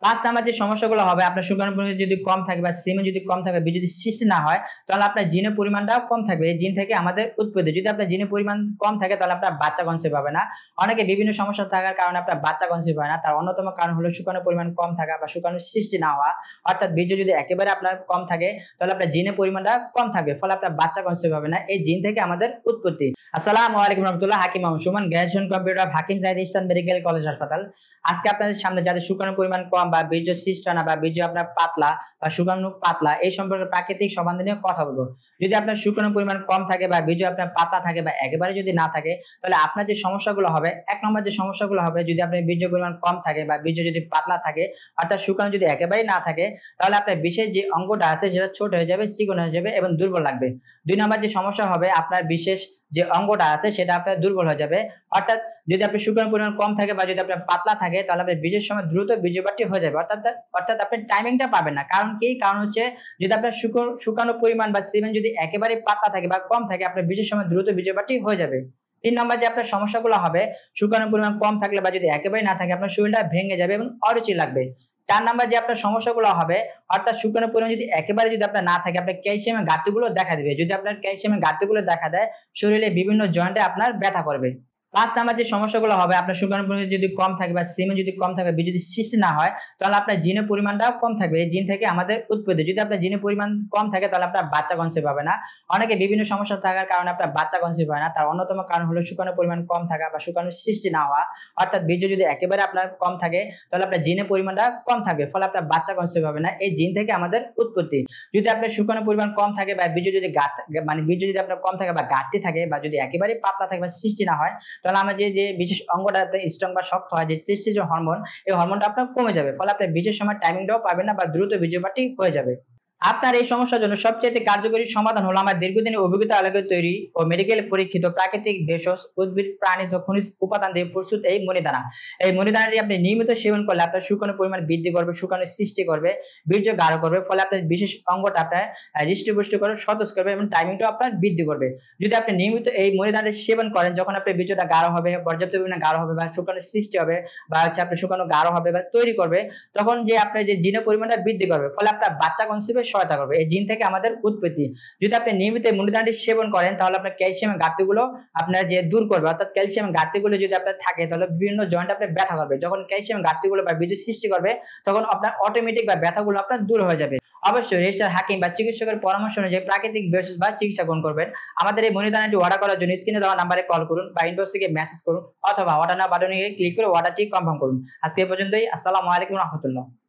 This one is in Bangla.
পাঁচ নাম্বার যে সমস্যাগুলো হবে আপনার শুক্রাণু পরিমাণ যদি কম থাকে বা সিমেন্ট যদি কম থাকে, বীজ যদি সৃষ্টি না হয়, তাহলে আপনার জিনের পরিমাণটাও কম থাকবে। এই জিন থেকে আমাদের উৎপত্তি। যদি আপনার জিনের পরিমাণ কম থাকে তাহলে আপনার বাচ্চা কনসিভ হবে না। অনেকে বিভিন্ন সমস্যা থাকার কারণে আপনার বাচ্চা কনসিভ হয় না। তার অন্যতম কারণ হলো শুক্রাণুর পরিমাণ কম থাকা বা শুক্রাণু সৃষ্টি না হওয়া। অর্থাৎ বীর্য যদি একেবারে আপনার কম থাকে তাহলে আপনার জিনের পরিমাণটা কম থাকবে, ফলে আপনার বাচ্চা কনসিভ হবে না। এই জিন থেকে আমাদের উৎপত্তি। আসসালামু আলাইকুম রহমতুল্লাহ। হাকিম মোহাম্মদ সুমন, গ্র্যাজুয়েশন কম্পিউটার, হাকিম জাহিদ ইহসান মেডিকেল কলেজ হাসপাতাল। আজকে আপনাদের সামনে যাদের শুক্রাণুর পরিমাণ কম বা বীর্য সৃষ্টি হয় না বা বীর্য আপনার পাতলা বা শুক্রাণু পাতলা, এই সম্পর্কে প্রাকৃতিক সমাধান নিয়ে কথা বলবো। যদি আপনার শুক্রাণুর পরিমাণ কম থাকে বা বীর্য আপনার পাতলা থাকে বা একেবারে যদি না থাকে, তাহলে আপনার যে সমস্যাগুলো হবে, এক নম্বর যে সমস্যাগুলো হবে, যদি আপনার বীর্য পরিমাণ কম থাকে বা বীর্য যদি পাতলা থাকে, অর্থাৎ শুক্রাণু যদি একেবারেই না থাকে, তাহলে আপনার বিশেষ যে অঙ্গটা আছে সেটা ছোট হয়ে যাবে, চিকন হয়ে যাবে এবং দুর্বল লাগবে। দুই নম্বর যে সমস্যা হবে, আপনার বিশেষ যে অঙ্গটা আছে সেটা আপনার দুর্বল হয়ে যাবে। অর্থাৎ যদি আপনার শুক্রাণুর পরিমাণ কম থাকে বা যদি আপনার পাতলা থাকে, তাহলে আপনার বীজের সময় দ্রুত বীর্যপাতটি হয়ে যাবে। অর্থাৎ আপনি টাইমিংটা পাবেন না। কারণ কি? কারণ হচ্ছে যদি আপনার শুক্রাণুর পরিমাণ বা সিমেন্ট যদি একেবারে পাতলা থাকে বা কম থাকে, আপনার বীজের সময় দ্রুত বীর্যপাতটি হয়ে যাবে। তিন নম্বর যে আপনার সমস্যাগুলো হবে, শুক্রাণুর পরিমাণ কম থাকলে বা যদি একেবারে না থাকে, আপনার শরীরটা ভেঙে যাবে এবং অরুচি লাগবে। চার নাম্বার যে আপনার সমস্যাগুলো হবে, অর্থাৎ শুক্রাণুর পরিমাণ যদি একেবারে যদি আপনার না থাকে, আপনার ক্যালসিয়ামের ঘাটতিগুলো দেখা দিবে। যদি আপনার ক্যালসিয়ামের ঘাটতিগুলো দেখা দেয়, শরীরে বিভিন্ন জয়েন্টে আপনার ব্যথা করবে। পাঁচ নাম্বার যে সমস্যাগুলো হবে, আপনার শুক্রাণুর পরিমাণ যদি কম থাকে বা সিমেন্ট যদি কম থাকে, বীজ যদি সৃষ্টি না হয়, তাহলে আপনার জিনের পরিমাণটাও কম থাকবে। এই জিন থেকে আমাদের উৎপত্তি। যদি আপনার জিনের পরিমাণ কম থাকে, তাহলে আপনার বাচ্চা কনসিভ হবে না। অনেকে বিভিন্ন সমস্যা থাকার কারণে আপনার বাচ্চা কনসিভ হয় না। তার অন্যতম কারণ হলো শুক্রাণুর পরিমাণ কম থাকা বা শুক্রাণুর সৃষ্টি না হওয়া। অর্থাৎ বীর্য যদি একেবারে আপনার কম থাকে, তাহলে আপনার জিনের পরিমাণটা কম থাকবে, ফলে আপনার বাচ্চা কনসিভ হবে না। এই জিন থেকে আমাদের উৎপত্তি। যদি আপনার শুক্রাণুর পরিমাণ কম থাকে বা বীর্য যদি বীর্য যদি আপনার কম থাকে বা ঘাটতি থাকে বা যদি একেবারে পাতলা থাকে বা সৃষ্টি না হয়, তাহলে আমরা যে বিশেষ অঙ্গটা আপনার স্ট্রং বা শক্ত হয়, যে টেস্টোস্টেরন হরমোন, এই হরমোনটা আপনার কমে যাবে, ফলে আপনার বীজের সময় টাইমিংটাও পাবেন না বা দ্রুত বীর্যপাতটি হয়ে যাবে। আপনার এই সমস্যার জন্য সবচেয়ে কার্যকরী সমাধান হলো আমার দীর্ঘদিনের অভিজ্ঞতা আলোকে তৈরি ও মেডিকেল পরীক্ষিত প্রাকৃতিক ভেষজ, উদ্ভিদ, প্রাণীজ ও খনিজ উপাদান দিয়ে প্রস্তুত এই মণিদানা। এই মণিদানাটি আপনি নিয়মিত সেবন করলে আপনার শুক্রাণুর পরিমাণ বৃদ্ধি করবে, শুক্রাণু সৃষ্টি করবে, বীর্য গাঢ় করবে, ফলে আপনার বিশেষ অঙ্গটা আপনার হৃষ্টপুষ্ট করে সতেজ করবে এবং টাইমিংটাও আপনার বৃদ্ধি করবে। যদি আপনি নিয়মিত এই মণিদানাটি সেবন করেন, যখন আপনার বীর্যটা গাঢ় হবে, পর্যাপ্ত পরিমাণে গাঢ় হবে বা শুক্রাণু সৃষ্টি হবে বা আপনার শুক্রাণু গাঢ় হবে বা তৈরি করবে, তখন যে আপনার যে জিনের পরিমাণটা বৃদ্ধি করবে, ফলে আপনার বাচ্চা কনসিভে সহায়তা করবে। এই জিন থেকে আমাদের উৎপত্তি। যদি আপনি নিয়মিত মূলধনটি সেবন করেন, তাহলে আপনার ক্যালসিয়ামের ঘাটতিগুলো আপনার যে দূর করবে। অর্থাৎ ক্যালসিয়ামের ঘাটতিগুলো যদি আপনার থাকে, তাহলে বিভিন্ন জয়েন্ট আপনার ব্যথা করবে। যখন ক্যালসিয়ামের ঘাটতিগুলো বা বীর্য সৃষ্টি করবে, তখন আপনার অটোমেটিক বা ব্যথাগুলো আপনার দূর হয়ে যাবে। অবশ্যই রেজিস্টার হাকিম বা চিকিৎসকের পরামর্শ অনুযায়ী প্রাকৃতিক ভেষজ বা চিকিৎসা গ্রহণ করবেন। আমাদের এই মনিদানাটি অর্ডার করার জন্য স্ক্রিনে দেওয়া নাম্বারে কল করুন বা ইনবক্স থেকে মেসেজ করুন অথবা অর্ডার নাও বাটনে ক্লিক করে অর্ডারটি কনফার্ম করুন। আজকে এই পর্যন্তই। আসসালামু আলাইকুম রহমতুল্লাহ।